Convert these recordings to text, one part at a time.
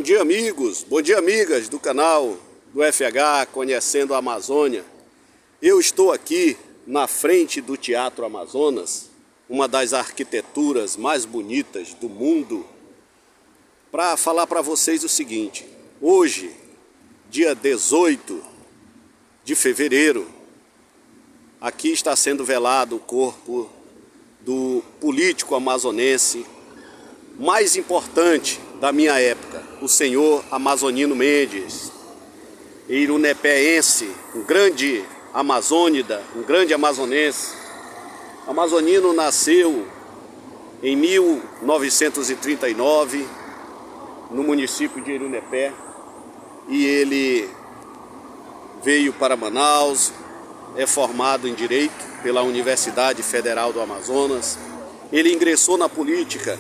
dia, amigos, bom dia, amigas do canal do FH Conhecendo a Amazônia. Eu estou aqui na frente do Teatro Amazonas, uma das arquiteturas mais bonitas do mundo, para falar para vocês o seguinte: hoje, dia 18 de fevereiro, aqui está sendo velado o corpo do político amazonense mais importante da minha época, o senhor Amazonino Mendes, irunepéense, um grande amazônida, um grande amazonense. Amazonino nasceu em 1939 no município de Irunepé e ele veio para Manaus, é formado em Direito pela Universidade Federal do Amazonas. Ele ingressou na política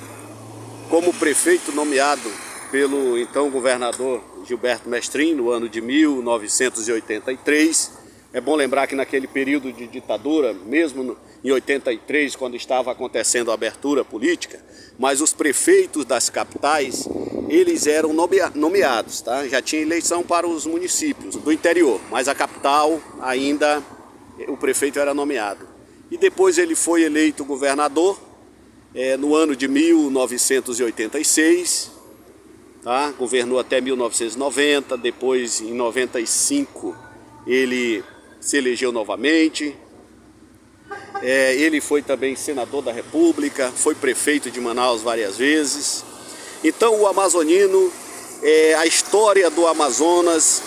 como prefeito nomeado pelo então governador Gilberto Mestrin no ano de 1983. É bom lembrar que naquele período de ditadura, mesmo em 83, quando estava acontecendo a abertura política, mas os prefeitos das capitais, eles eram nomeados, tá? Já tinha eleição para os municípios do interior, mas a capital ainda o prefeito era nomeado. E depois ele foi eleito governador no ano de 1986, tá? Governou até 1990, depois em 95 ele se elegeu novamente. Ele foi também senador da República, foi prefeito de Manaus várias vezes. Então o amazonino, a história do Amazonas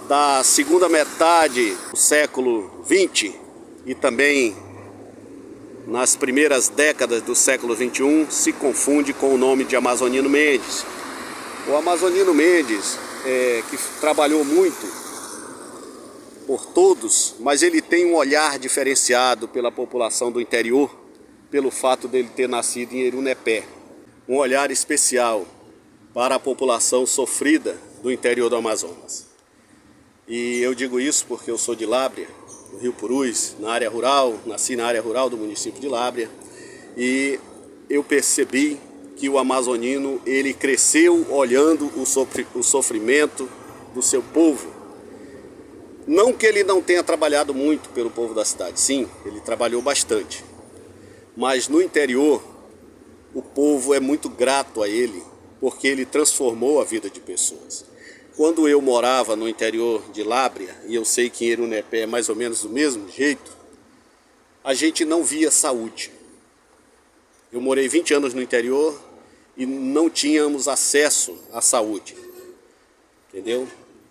da segunda metade do século XX e também nas primeiras décadas do século XXI se confunde com o nome de Amazonino Mendes. O Amazonino Mendes, que trabalhou muito por todos, mas ele tem um olhar diferenciado pela população do interior, pelo fato dele ter nascido em Irunepé. Um olhar especial para a população sofrida do interior do Amazonas. E eu digo isso porque eu sou de Lábrea, do Rio Purus, na área rural, nasci na área rural do município de Lábrea, e eu percebi que o amazonino, ele cresceu olhando o sofrimento do seu povo. Não que ele não tenha trabalhado muito pelo povo da cidade, sim, ele trabalhou bastante. Mas no interior, o povo é muito grato a ele, porque ele transformou a vida de pessoas. Quando eu morava no interior de Lábrea, e eu sei que em Irunepé é mais ou menos do mesmo jeito, a gente não via saúde. Eu morei 20 anos no interior e não tínhamos acesso à saúde, entendeu?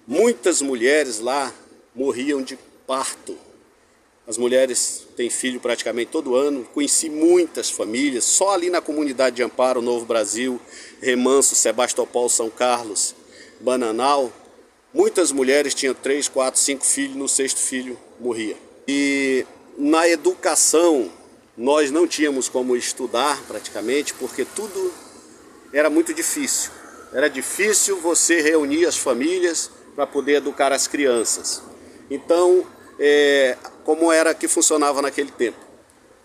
Muitas mulheres lá morriam de parto. As mulheres têm filho praticamente todo ano. Conheci muitas famílias, só ali na comunidade de Amparo, Novo Brasil, Remanso, Sebastopol, São Carlos, Bananal. Muitas mulheres tinham 3, 4, 5 filhos, no 6º filho morria. E na educação, nós não tínhamos como estudar praticamente, porque tudo era muito difícil. Era difícil você reunir as famílias para poder educar as crianças. Então, como era que funcionava naquele tempo?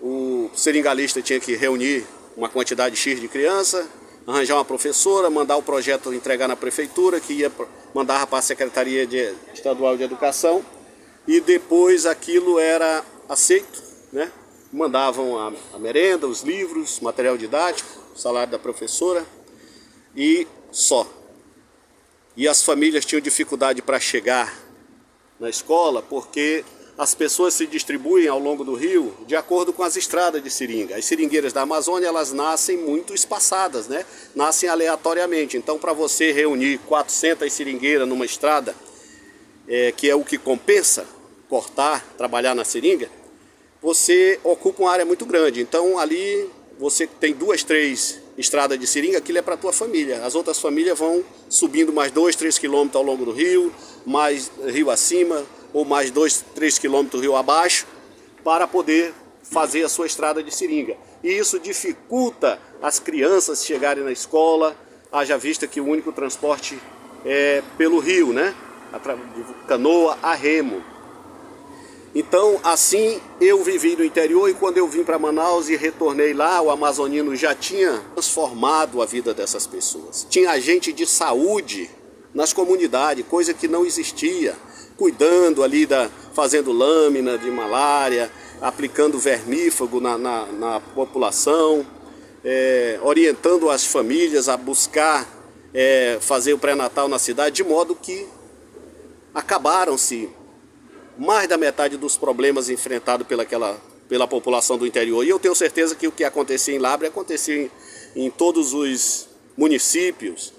O seringalista tinha que reunir uma quantidade X de criança, arranjar uma professora, mandar o projeto entregar na prefeitura, que mandava para a Secretaria Estadual de Educação, e depois aquilo era aceito, né? Mandavam a merenda, os livros, material didático, o salário da professora e só. E as famílias tinham dificuldade para chegar na escola, porque as pessoas se distribuem ao longo do rio de acordo com as estradas de seringa. As seringueiras da Amazônia, elas nascem muito espaçadas, né? Nascem aleatoriamente. Então, para você reunir 400 seringueiras numa estrada, que é o que compensa cortar, trabalhar na seringa, você ocupa uma área muito grande. Então, ali você tem 2, 3 estradas de seringa, aquilo é para a tua família. As outras famílias vão subindo mais 2, 3 quilômetros ao longo do rio, mais rio acima, ou mais 2, 3 quilômetros rio abaixo, para poder fazer a sua estrada de seringa. E isso dificulta as crianças chegarem na escola, haja vista que o único transporte é pelo rio, né? De canoa a remo. Então, assim, eu vivi no interior e quando eu vim para Manaus e retornei lá, o Amazonino já tinha transformado a vida dessas pessoas. Tinha agente de saúde nas comunidades, coisa que não existia, cuidando ali, fazendo lâmina de malária, aplicando vermífugo na população, orientando as famílias a buscar fazer o pré-natal na cidade, de modo que acabaram-se mais da metade dos problemas enfrentados pela população do interior. E eu tenho certeza que o que acontecia em Lábrea acontecia em todos os municípios.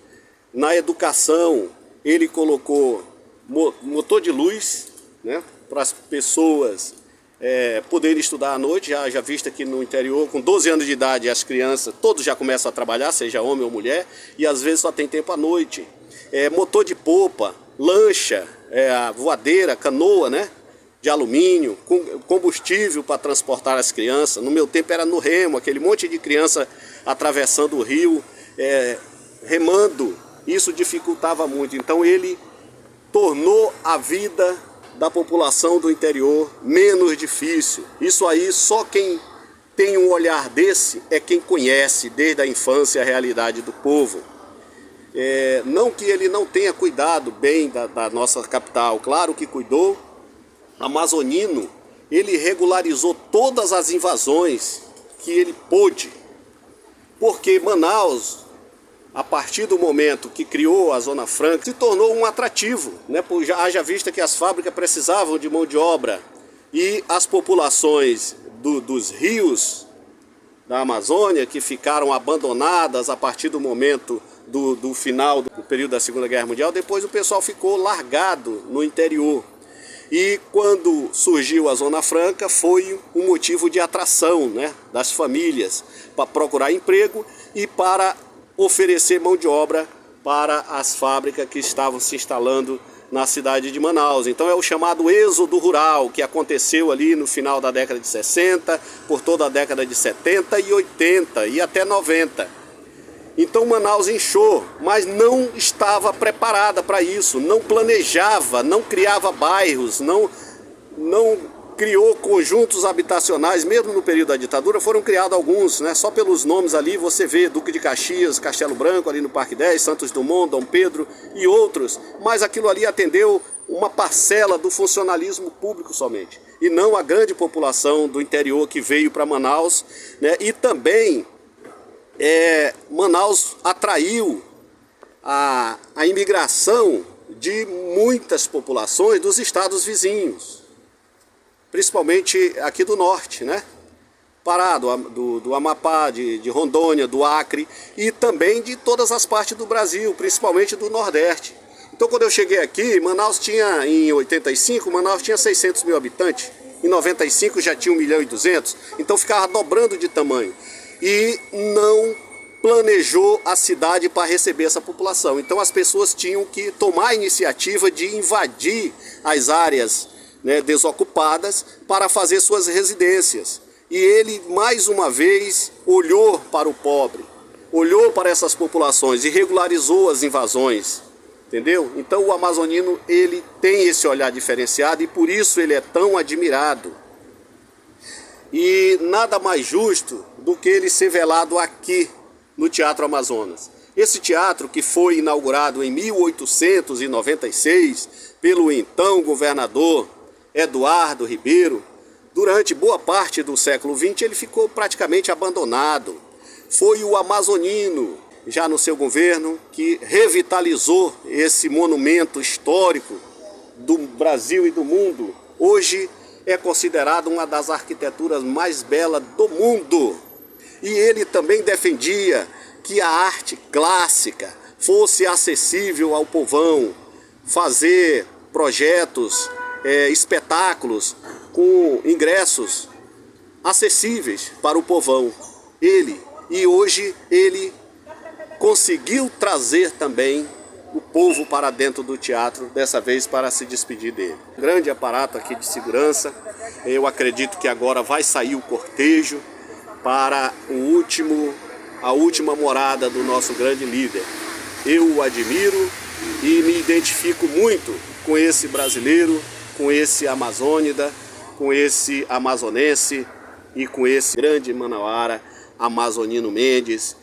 Na educação, ele colocou motor de luz, né, para as pessoas poderem estudar à noite, já vista que no interior, com 12 anos de idade, as crianças, todos já começam a trabalhar, seja homem ou mulher, e às vezes só tem tempo à noite. Motor de popa, lancha, a voadeira, canoa, né, de alumínio, combustível para transportar as crianças. No meu tempo era no remo, aquele monte de criança atravessando o rio, remando. Isso dificultava muito. Então ele tornou a vida da população do interior menos difícil. Isso aí, só quem tem um olhar desse é quem conhece desde a infância a realidade do povo. Não que ele não tenha cuidado bem da nossa capital, claro que cuidou. Amazonino, ele regularizou todas as invasões que ele pôde, porque Manaus, a partir do momento que criou a Zona Franca, se tornou um atrativo, né? Haja vista que as fábricas precisavam de mão de obra e as populações dos rios da Amazônia, que ficaram abandonadas a partir do momento do final do período da Segunda Guerra Mundial, depois o pessoal ficou largado no interior. E quando surgiu a Zona Franca, foi um motivo de atração, né, das famílias para procurar emprego e para oferecer mão de obra para as fábricas que estavam se instalando na cidade de Manaus. Então é o chamado êxodo rural, que aconteceu ali no final da década de 60, por toda a década de 70 e 80 e até 90. Então Manaus inchou, mas não estava preparada para isso, não planejava, não criava bairros, não criou conjuntos habitacionais. Mesmo no período da ditadura foram criados alguns, né? Só pelos nomes ali você vê Duque de Caxias, Castelo Branco ali no Parque 10, Santos Dumont, Dom Pedro e outros, mas aquilo ali atendeu uma parcela do funcionalismo público somente, e não a grande população do interior que veio para Manaus, né? E também Manaus atraiu a imigração de muitas populações dos estados vizinhos, principalmente aqui do norte, né? Pará, do Amapá, de Rondônia, do Acre e também de todas as partes do Brasil, principalmente do Nordeste. Então quando eu cheguei aqui, Manaus tinha, em 85, Manaus tinha 600 mil habitantes, em 95 já tinha 1.200.000, então ficava dobrando de tamanho. E não planejou a cidade para receber essa população. Então as pessoas tinham que tomar a iniciativa de invadir as áreas, né, desocupadas para fazer suas residências. E ele, mais uma vez, olhou para o pobre, olhou para essas populações e regularizou as invasões, entendeu? Então o amazonino, ele tem esse olhar diferenciado e por isso ele é tão admirado. E nada mais justo do que ele ser velado aqui no Teatro Amazonas. Esse teatro, que foi inaugurado em 1896 pelo então governador Eduardo Ribeiro, durante boa parte do século XX ele ficou praticamente abandonado. Foi o amazonino, já no seu governo, que revitalizou esse monumento histórico do Brasil e do mundo. Hoje é considerado uma das arquiteturas mais belas do mundo. E ele também defendia que a arte clássica fosse acessível ao povão, fazer projetos, espetáculos com ingressos acessíveis para o povão. E hoje ele conseguiu trazer também o povo para dentro do teatro, dessa vez para se despedir dele. Grande aparato aqui de segurança. Eu acredito que agora vai sair o cortejo para a última morada do nosso grande líder. Eu o admiro e me identifico muito com esse brasileiro, com esse amazônida, com esse amazonense e com esse grande manauara, Amazonino Mendes.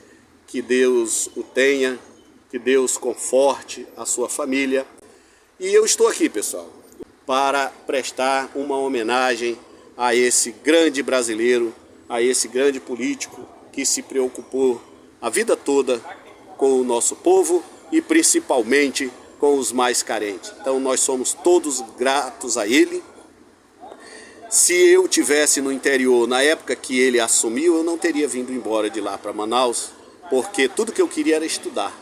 Que Deus o tenha, que Deus conforte a sua família. E eu estou aqui, pessoal, para prestar uma homenagem a esse grande brasileiro, a esse grande político que se preocupou a vida toda com o nosso povo e principalmente com os mais carentes. Então nós somos todos gratos a ele. Se eu tivesse no interior na época que ele assumiu, eu não teria vindo embora de lá para Manaus, porque tudo que eu queria era estudar.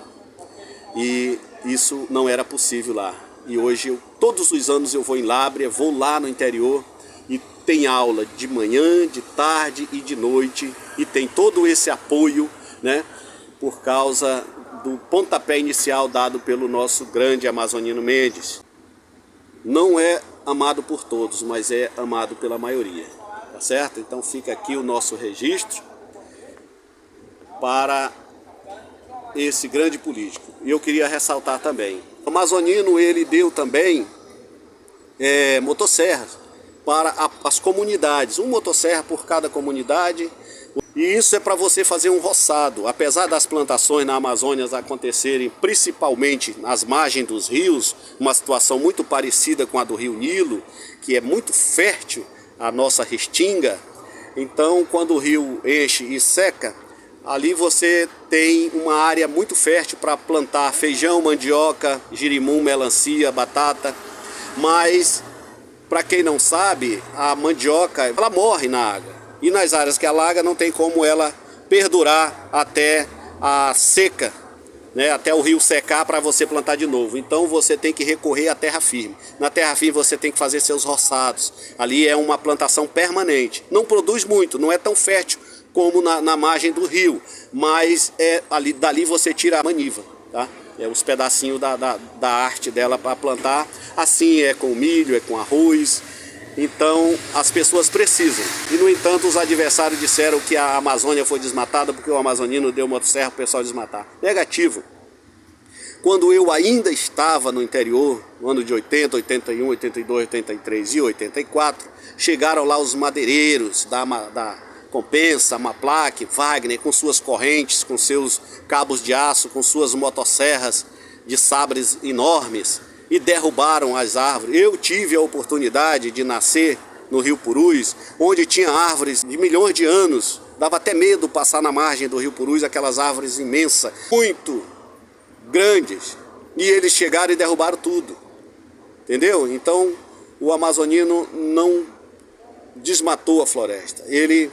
E isso não era possível lá. E hoje, todos os anos eu vou em Lábrea, vou lá no interior e tem aula de manhã, de tarde e de noite. E tem todo esse apoio, né, por causa do pontapé inicial dado pelo nosso grande Amazonino Mendes. Não é amado por todos, mas é amado pela maioria, tá certo? Então fica aqui o nosso registro para esse grande político. E eu queria ressaltar também, o Amazonino ele deu também motosserras para as comunidades, uma motosserra por cada comunidade. E isso é para você fazer um roçado. Apesar das plantações na Amazônia acontecerem principalmente nas margens dos rios, uma situação muito parecida com a do Rio Nilo, que é muito fértil a nossa restinga. Então, quando o rio enche e seca, ali você tem uma área muito fértil para plantar feijão, mandioca, girimum, melancia, batata. Mas, para quem não sabe, a mandioca ela morre na água. E nas áreas que alaga não tem como ela perdurar até a seca, né? Até o rio secar para você plantar de novo. Então você tem que recorrer à terra firme. Na terra firme você tem que fazer seus roçados. Ali é uma plantação permanente. Não produz muito, não é tão fértil como na margem do rio, mas dali você tira a maniva, tá? É os pedacinhos da arte dela para plantar. Assim é com milho, é com arroz. Então as pessoas precisam. E no entanto os adversários disseram que a Amazônia foi desmatada porque o amazonino deu motosserra para o pessoal desmatar. Negativo. Quando eu ainda estava no interior, no ano de 80, 81, 82, 83 e 84, chegaram lá os madeireiros da Compensa, Maplac, Wagner, com suas correntes, com seus cabos de aço, com suas motosserras de sabres enormes, e derrubaram as árvores. Eu tive a oportunidade de nascer no Rio Purus, onde tinha árvores de milhões de anos. Dava até medo passar na margem do Rio Purus, aquelas árvores imensas, muito grandes. E eles chegaram e derrubaram tudo. Entendeu? Então o amazonino não desmatou a floresta. Ele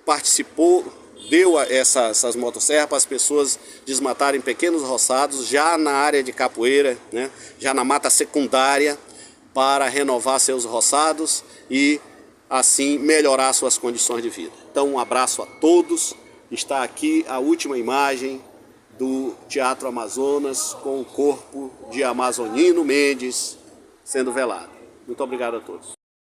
participou, deu essas motosserras para as pessoas desmatarem pequenos roçados, já na área de capoeira, né? Já na mata secundária, para renovar seus roçados e assim melhorar suas condições de vida. Então um abraço a todos. Está aqui a última imagem do Teatro Amazonas com o corpo de Amazonino Mendes sendo velado. Muito obrigado a todos.